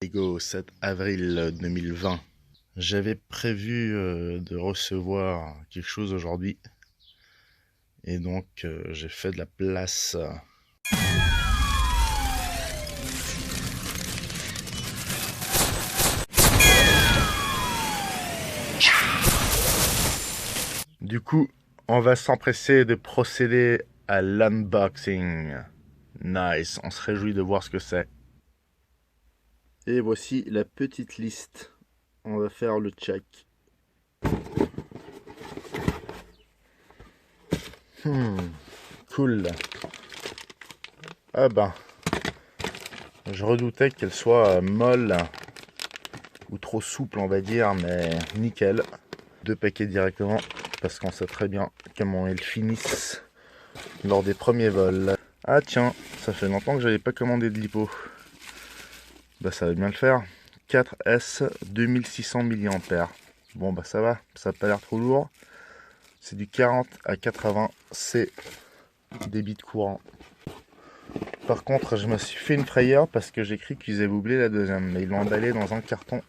Lego 7 avril 2020. J'avais prévu de recevoir quelque chose aujourd'hui et donc j'ai fait de la place. Du coup, on va s'empresser de procéder à l'unboxing. Nice, on se réjouit de voir ce que c'est. Et voici la petite liste. On va faire le check. Cool. Ah ben, je redoutais qu'elle soit molle ou trop souple, on va dire, mais nickel. 2 paquets directement, parce qu'on sait très bien comment elles finissent lors des premiers vols. Ah tiens, ça fait longtemps que j'avais pas commandé de lipo. Bah ça va bien le faire. 4S 2600 mAh. Bon bah ça va, ça n'a pas l'air trop lourd. C'est du 40 à 80, c'est débit de courant. Par contre, je me suis fait une frayeur parce que j'ai cru qu'ils avaient oublié la deuxième, mais ils l'ont emballé dans un carton.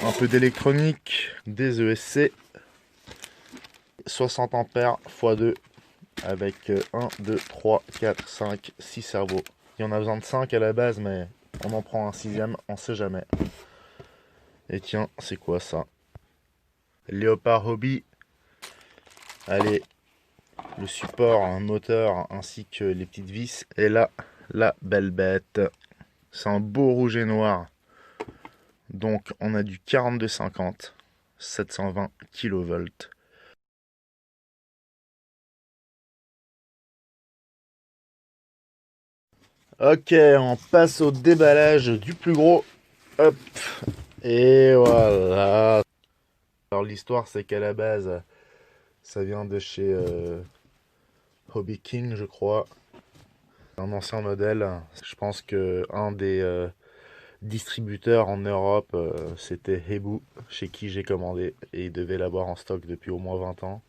Un peu d'électronique, des ESC, 60 ampères x 2 avec 1, 2, 3, 4, 5, 6 cerveaux. Il y en a besoin de 5 à la base, mais on en prend un 6ème, on sait jamais. Et tiens, c'est quoi ça? Léopard Hobby. Allez, le support, un moteur ainsi que les petites vis. Et là, la belle bête. C'est un beau rouge et noir. Donc on a du 4250, 720 kV. Ok, on passe au déballage du plus gros. Hop, et voilà. Alors l'histoire c'est qu'à la base, ça vient de chez Hobby King, je crois. Un ancien modèle. Je pense que un des distributeurs en Europe, c'était Hebu, chez qui j'ai commandé. Et il devait l'avoir en stock depuis au moins 20 ans.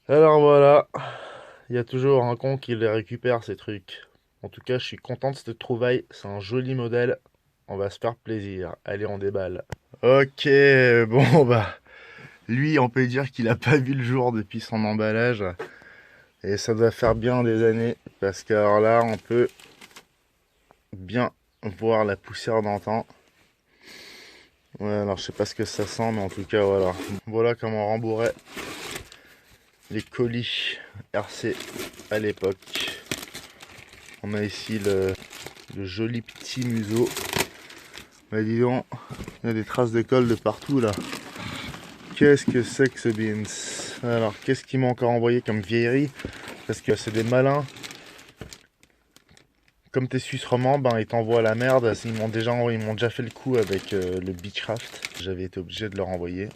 Alors voilà, il y a toujours un con qui les récupère ces trucs. En tout cas, je suis content de cette trouvaille. C'est un joli modèle. On va se faire plaisir. Allez, on déballe. Ok, bon bah, lui, on peut dire qu'il a pas vu le jour depuis son emballage. Et ça doit faire bien des années. Parce que alors là, on peut bien voir la poussière d'antan. Ouais, alors je sais pas ce que ça sent, mais en tout cas, voilà. Voilà comment on rembourrait les colis RC à l'époque. On a ici le joli petit museau. Bah dis donc, il y a des traces de colle de partout là. Qu'est-ce que c'est que ce beans? Alors, qu'est-ce qu'ils m'ont encore envoyé comme vieillerie? Parce que c'est des malins. Comme t'es suisse romand, ben ils t'envoient la merde. Ils m'ont déjà fait le coup avec le Beechcraft. J'avais été obligé de leur envoyer.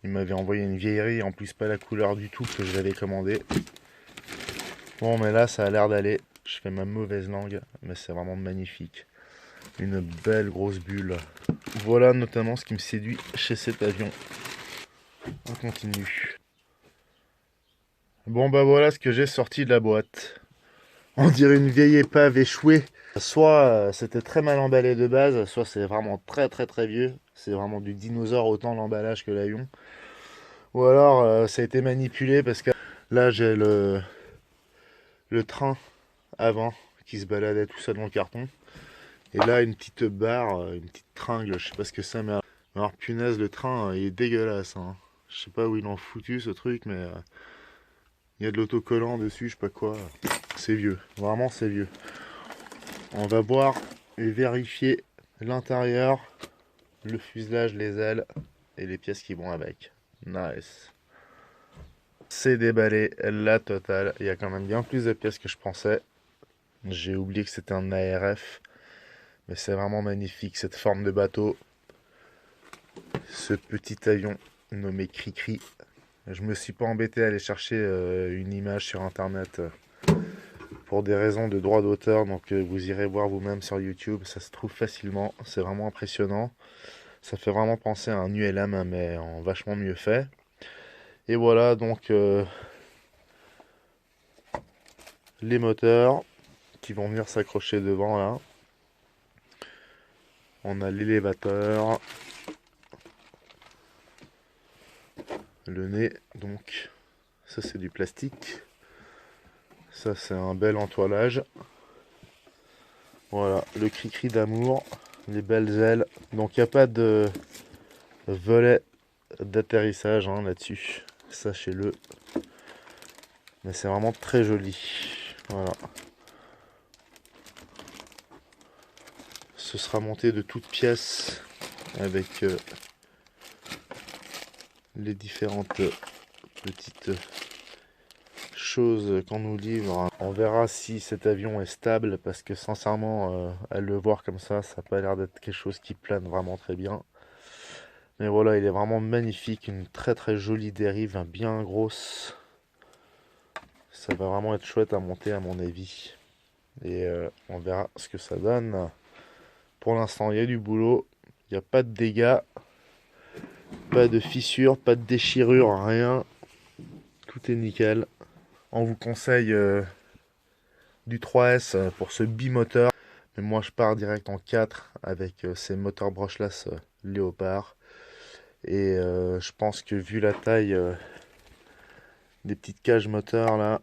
Ils m'avaient envoyé une vieillerie, en plus pas la couleur du tout que j'avais commandé. Bon, mais là ça a l'air d'aller. Je fais ma mauvaise langue, mais c'est vraiment magnifique. Une belle grosse bulle. Voilà notamment ce qui me séduit chez cet avion. On continue. Bon bah voilà ce que j'ai sorti de la boîte. On dirait une vieille épave échouée. Soit c'était très mal emballé de base, soit c'est vraiment très vieux. C'est vraiment du dinosaure autant l'emballage que l'avion. Ou alors ça a été manipulé parce que là j'ai le train avant qui se baladait tout seul dans le carton. Et là une petite barre, une petite tringle, je sais pas ce que c'est, mais alors punaise le train il est dégueulasse. Hein. Je sais pas où ils l'ont foutu ce truc, mais il y a de l'autocollant dessus, je sais pas quoi. C'est vieux, vraiment c'est vieux. On va voir et vérifier l'intérieur, le fuselage, les ailes et les pièces qui vont avec. Nice. C'est déballé, la totale. Il y a quand même bien plus de pièces que je pensais. J'ai oublié que c'était un ARF. Mais c'est vraiment magnifique cette forme de bateau. Ce petit avion nommé Cricri. Je me suis pas embêté à aller chercher une image sur internet pour des raisons de droit d'auteur. Donc vous irez voir vous-même sur YouTube. Ça se trouve facilement. C'est vraiment impressionnant. Ça fait vraiment penser à un ULM mais en vachement mieux fait. Et voilà donc les moteurs qui vont venir s'accrocher devant là. On a l'élévateur, le nez, donc ça c'est du plastique. Ça c'est un bel entoilage. Voilà, le cri-cri d'amour, les belles ailes. Donc il n'y a pas de volet d'atterrissage hein, là-dessus, sachez-le. Mais c'est vraiment très joli. Voilà. Ce sera monté de toutes pièces avec les différentes petites choses qu'on nous livre. On verra si cet avion est stable parce que sincèrement à le voir comme ça n'a pas l'air d'être quelque chose qui plane vraiment très bien. Mais voilà, il est vraiment magnifique, une très très jolie dérive, bien grosse. Ça va vraiment être chouette à monter à mon avis. Et on verra ce que ça donne. Pour l'instant, il y a du boulot, il n'y a pas de dégâts, pas de fissures, pas de déchirures, rien. Tout est nickel. On vous conseille du 3S pour ce bimoteur. Mais moi, je pars direct en 4 avec ces moteurs brushless Léopard. Et je pense que vu la taille des petites cages moteurs là,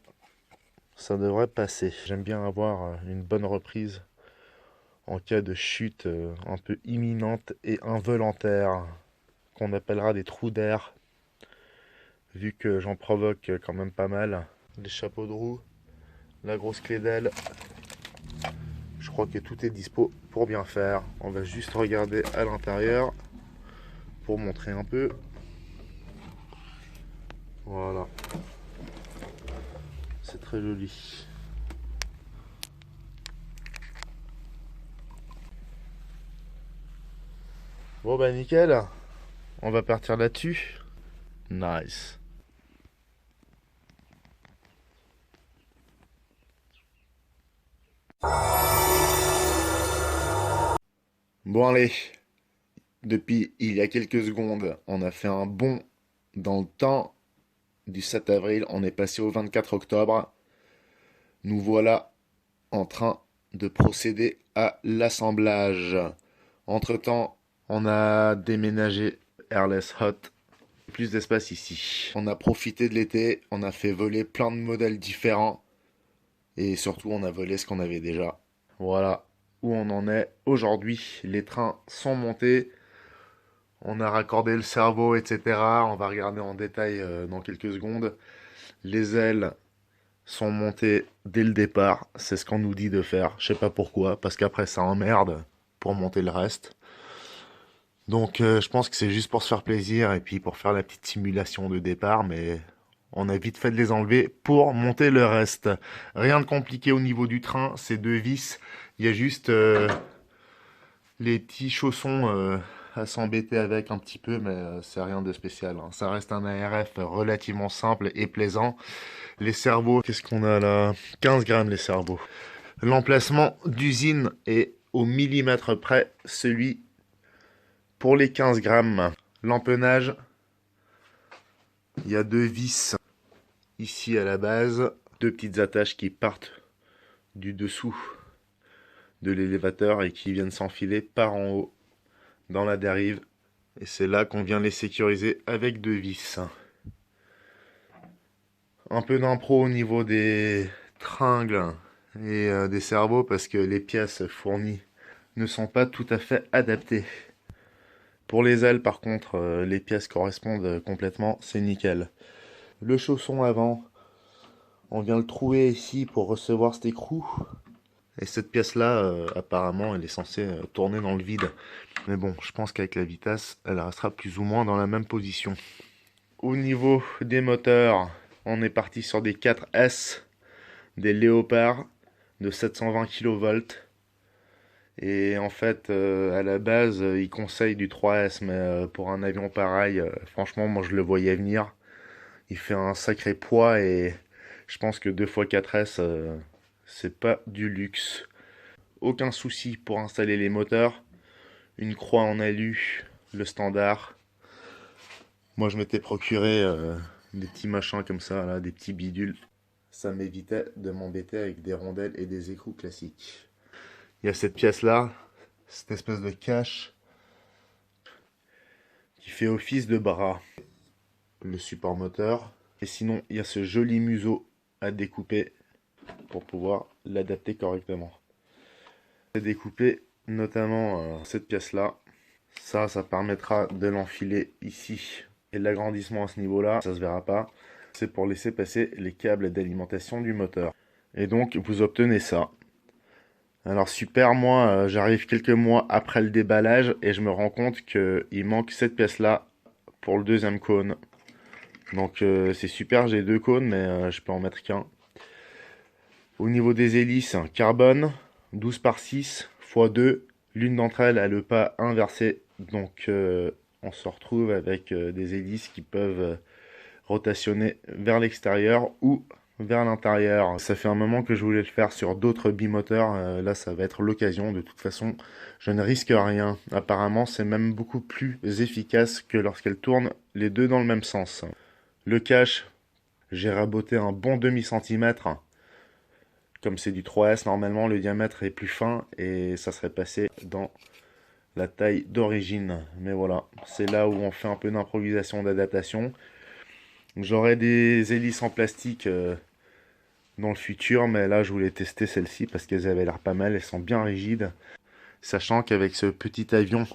ça devrait passer. J'aime bien avoir une bonne reprise en cas de chute un peu imminente et involontaire, qu'on appellera des trous d'air, vu que j'en provoque quand même pas mal. Les chapeaux de roue, la grosse clé d'aile. Je crois que tout est dispo pour bien faire. On va juste regarder à l'intérieur pour montrer un peu. Voilà. C'est très joli. Bon bah nickel. On va partir là-dessus. Nice. Bon allez, depuis il y a quelques secondes, on a fait un bond dans le temps. Du 7 avril, on est passé au 24 octobre. Nous voilà en train de procéder à l'assemblage. Entre-temps, on a déménagé Airless Hot. Plus d'espace ici. On a profité de l'été, on a fait voler plein de modèles différents. Et surtout, on a volé ce qu'on avait déjà. Voilà où on en est aujourd'hui. Les trains sont montés. On a raccordé le cerveau, etc. On va regarder en détail dans quelques secondes. Les ailes sont montées dès le départ. C'est ce qu'on nous dit de faire. Je sais pas pourquoi, parce qu'après ça emmerde pour monter le reste. Donc je pense que c'est juste pour se faire plaisir et puis pour faire la petite simulation de départ, mais on a vite fait de les enlever pour monter le reste. Rien de compliqué au niveau du train, c'est deux vis. Il y a juste les petits chaussons à s'embêter avec un petit peu, mais c'est rien de spécial. Hein. Ça reste un ARF relativement simple et plaisant. Les cerveaux, qu'est-ce qu'on a là? 15 grammes les cerveaux. L'emplacement d'usine est au millimètre près, celui pour les 15 grammes. L'empennage, il y a deux vis ici à la base, deux petites attaches qui partent du dessous de l'élévateur et qui viennent s'enfiler par en haut dans la dérive. Et c'est là qu'on vient les sécuriser avec deux vis. Un peu d'impro au niveau des tringles et des cerveaux parce que les pièces fournies ne sont pas tout à fait adaptées. Pour les ailes par contre, les pièces correspondent complètement, c'est nickel. Le chausson avant, on vient le trouver ici pour recevoir cet écrou. Et cette pièce-là, apparemment, elle est censée tourner dans le vide. Mais bon, je pense qu'avec la vitesse, elle restera plus ou moins dans la même position. Au niveau des moteurs, on est parti sur des 4S, des Léopard de 720 kV. Et en fait, à la base, ils conseillent du 3S, mais pour un avion pareil, franchement, moi je le voyais venir. Il fait un sacré poids et je pense que 2x4S, c'est pas du luxe. Aucun souci pour installer les moteurs. Une croix en alu, le standard. Moi je m'étais procuré des petits machins comme ça, là, des petits bidules. Ça m'évitait de m'embêter avec des rondelles et des écrous classiques. Il y a cette pièce là, cette espèce de cache qui fait office de bras. Le support moteur. Et sinon, il y a ce joli museau à découper pour pouvoir l'adapter correctement. Découper notamment cette pièce-là. Ça permettra de l'enfiler ici. Et l'agrandissement à ce niveau-là, ça se verra pas. C'est pour laisser passer les câbles d'alimentation du moteur. Et donc, vous obtenez ça. Alors super, moi, j'arrive quelques mois après le déballage et je me rends compte qu'il manque cette pièce-là pour le deuxième cône. Donc c'est super, j'ai deux cônes, mais je peux en mettre qu'un. Au niveau des hélices, carbone, 12 par 6 x 2. L'une d'entre elles a le pas inversé, donc on se retrouve avec des hélices qui peuvent rotationner vers l'extérieur ou vers l'intérieur. Ça fait un moment que je voulais le faire sur d'autres bimoteurs, là ça va être l'occasion. De toute façon, je ne risque rien. Apparemment, c'est même beaucoup plus efficace que lorsqu'elles tournent les deux dans le même sens. Le cache, j'ai raboté un bon demi-centimètre. Comme c'est du 3S, normalement le diamètre est plus fin et ça serait passé dans la taille d'origine. Mais voilà, c'est là où on fait un peu d'improvisation, d'adaptation. J'aurai des hélices en plastique dans le futur, mais là je voulais tester celles-ci parce qu'elles avaient l'air pas mal, elles sont bien rigides. Sachant qu'avec ce petit avion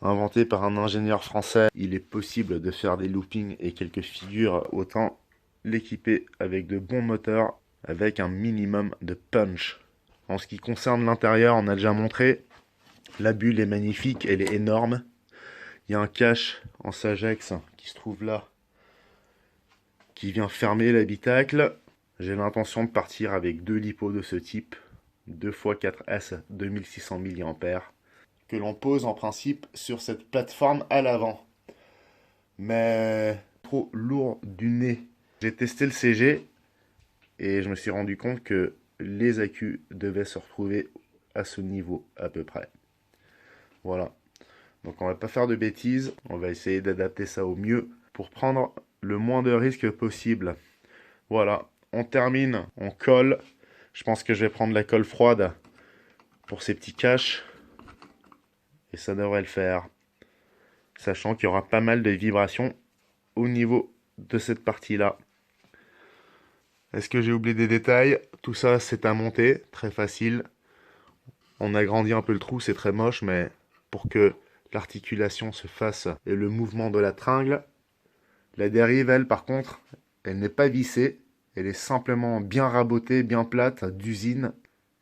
inventé par un ingénieur français, il est possible de faire des loopings et quelques figures, autant l'équiper avec de bons moteurs, avec un minimum de punch. En ce qui concerne l'intérieur, on a déjà montré, la bulle est magnifique, elle est énorme. Il y a un cache en Sagex qui se trouve là, qui vient fermer l'habitacle. J'ai l'intention de partir avec deux lipos de ce type, 2x4S 2600 mAh, que l'on pose en principe sur cette plateforme à l'avant. Mais trop lourd du nez. J'ai testé le CG et je me suis rendu compte que les accus devaient se retrouver à ce niveau à peu près. Voilà. Donc on va pas faire de bêtises, on va essayer d'adapter ça au mieux pour prendre le moins de risques possible. Voilà, on termine, on colle. Je pense que je vais prendre la colle froide pour ces petits caches. Et ça devrait le faire. Sachant qu'il y aura pas mal de vibrations au niveau de cette partie-là. Est-ce que j'ai oublié des détails? Tout ça, c'est à monter, très facile. On agrandit un peu le trou, c'est très moche, mais pour que l'articulation se fasse et le mouvement de la tringle. La dérive, elle, par contre, elle n'est pas vissée. Elle est simplement bien rabotée, bien plate, d'usine.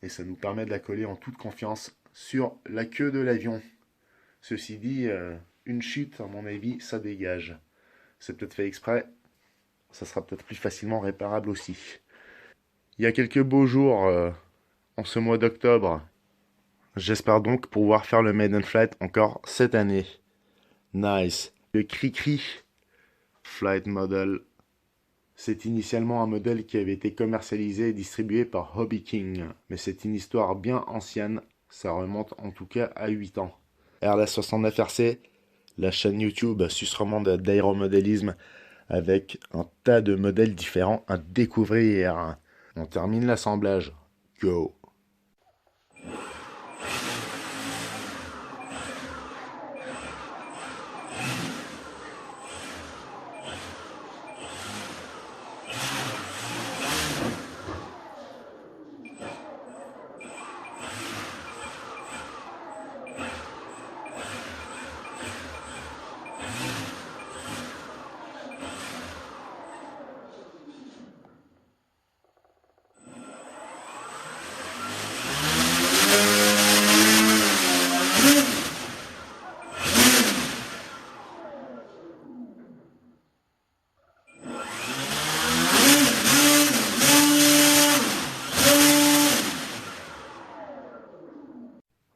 Et ça nous permet de la coller en toute confiance sur la queue de l'avion. Ceci dit, une chute, à mon avis, ça dégage. C'est peut-être fait exprès. Ça sera peut-être plus facilement réparable aussi. Il y a quelques beaux jours en ce mois d'octobre. J'espère donc pouvoir faire le Maiden Flight encore cette année. Nice. Le Cri-Cri Flight Model. C'est initialement un modèle qui avait été commercialisé et distribué par Hobby King. Mais c'est une histoire bien ancienne. Ça remonte en tout cas à 8 ans. RLS69RC, la chaîne YouTube suisse-romande d'aéromodélisme avec un tas de modèles différents à découvrir. On termine l'assemblage. Go!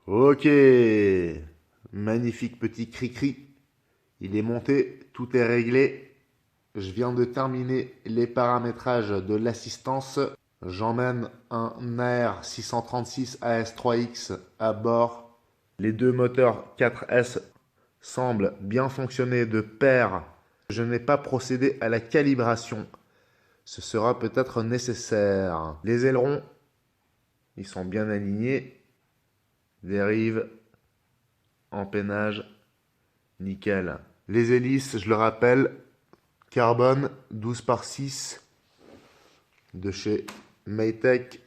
Ok, magnifique petit cri-cri. Il est monté, tout est réglé. Je viens de terminer les paramétrages de l'assistance. J'emmène un AR 636 AS3X à bord. Les deux moteurs 4S semblent bien fonctionner de pair. Je n'ai pas procédé à la calibration. Ce sera peut-être nécessaire. Les ailerons, ils sont bien alignés. Dérive, empennage, nickel. Les hélices, je le rappelle, carbone 12/6 de chez Maytech.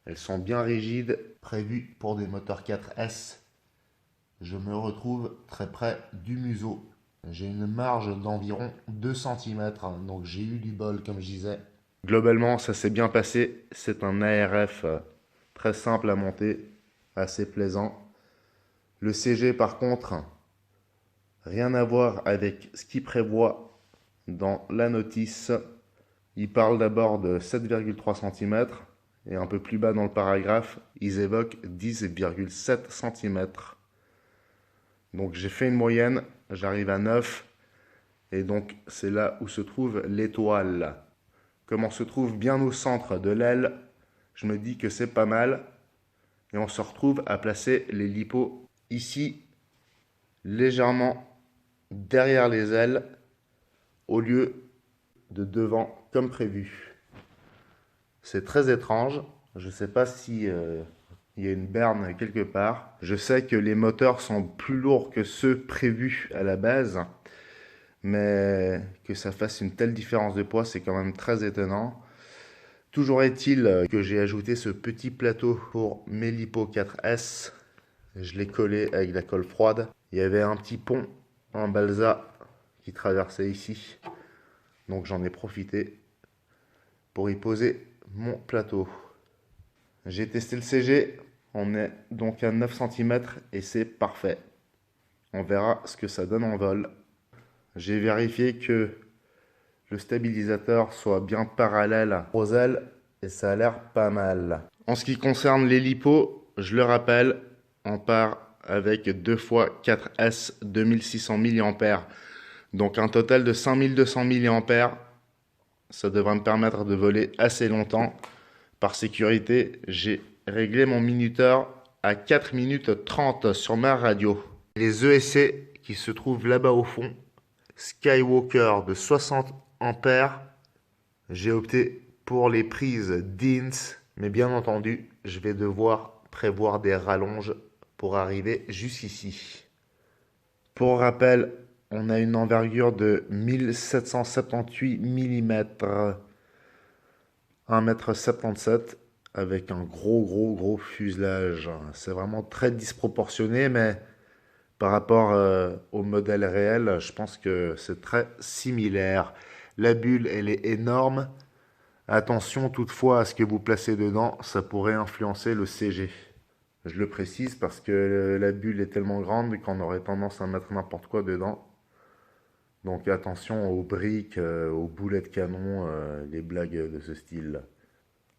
Elles sont bien rigides, prévues pour des moteurs 4S. Je me retrouve très près du museau. J'ai une marge d'environ 2 cm, donc j'ai eu du bol comme je disais. Globalement, ça s'est bien passé. C'est un ARF très simple à monter, assez plaisant. Le CG par contre, rien à voir avec ce qu'il prévoit dans la notice. Il parle d'abord de 7,3 cm et un peu plus bas dans le paragraphe, ils évoquent 10,7 cm. Donc j'ai fait une moyenne, j'arrive à 9 et donc c'est là où se trouve l'étoile. Comme on se trouve bien au centre de l'aile, je me dis que c'est pas mal et on se retrouve à placer les lipos ici, légèrement derrière les ailes au lieu de devant comme prévu. C'est très étrange, je ne sais pas si il y a une berne quelque part. Je sais que les moteurs sont plus lourds que ceux prévus à la base, mais que ça fasse une telle différence de poids, c'est quand même très étonnant. Toujours est-il que j'ai ajouté ce petit plateau pour mes Lipo 4S. Je l'ai collé avec de la colle froide. Il y avait un petit pont en balsa qui traversait ici. Donc j'en ai profité pour y poser mon plateau. J'ai testé le CG. On est donc à 9 cm et c'est parfait. On verra ce que ça donne en vol. J'ai vérifié que le stabilisateur soit bien parallèle aux ailes et ça a l'air pas mal. En ce qui concerne les lipos, je le rappelle, on part avec 2 fois 4S 2600 mAh, donc un total de 5200 mAh. Ça devrait me permettre de voler assez longtemps. Par sécurité, j'ai réglé mon minuteur à 4 minutes 30 sur ma radio. Les ESC qui se trouvent là-bas au fond, Skywalker de 60 ampères, j'ai opté pour les prises DINS, mais bien entendu, je vais devoir prévoir des rallonges pour arriver jusqu'ici. Pour rappel, on a une envergure de 1778 mm, 1,77 m, avec un gros fuselage. C'est vraiment très disproportionné, mais par rapport au modèle réel, je pense que c'est très similaire. La bulle, elle est énorme. Attention toutefois à ce que vous placez dedans, ça pourrait influencer le CG. Je le précise parce que la bulle est tellement grande qu'on aurait tendance à mettre n'importe quoi dedans. Donc attention aux briques, aux boulets de canon, les blagues de ce style.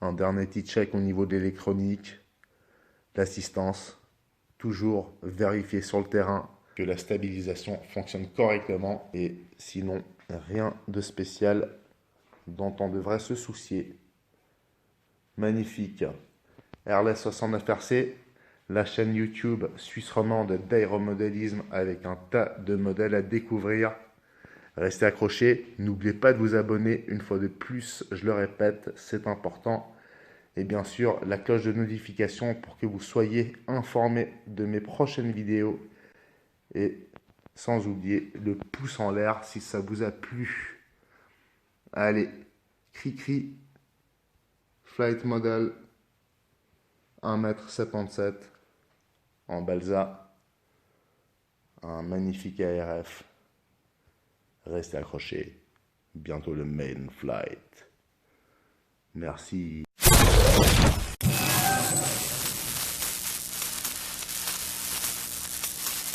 Un dernier petit check au niveau de l'électronique, l'assistance. Toujours vérifier sur le terrain que la stabilisation fonctionne correctement et sinon rien de spécial dont on devrait se soucier. Magnifique. Airless 69RC, la chaîne YouTube suisse romande d'aéromodélisme avec un tas de modèles à découvrir. Restez accrochés, n'oubliez pas de vous abonner une fois de plus, je le répète, c'est important. Et bien sûr, la cloche de notification pour que vous soyez informés de mes prochaines vidéos. Et sans oublier le pouce en l'air si ça vous a plu. Allez, cri-cri, flight model 1,77 m en balsa, un magnifique ARF. Restez accrochés, bientôt le main flight. Merci.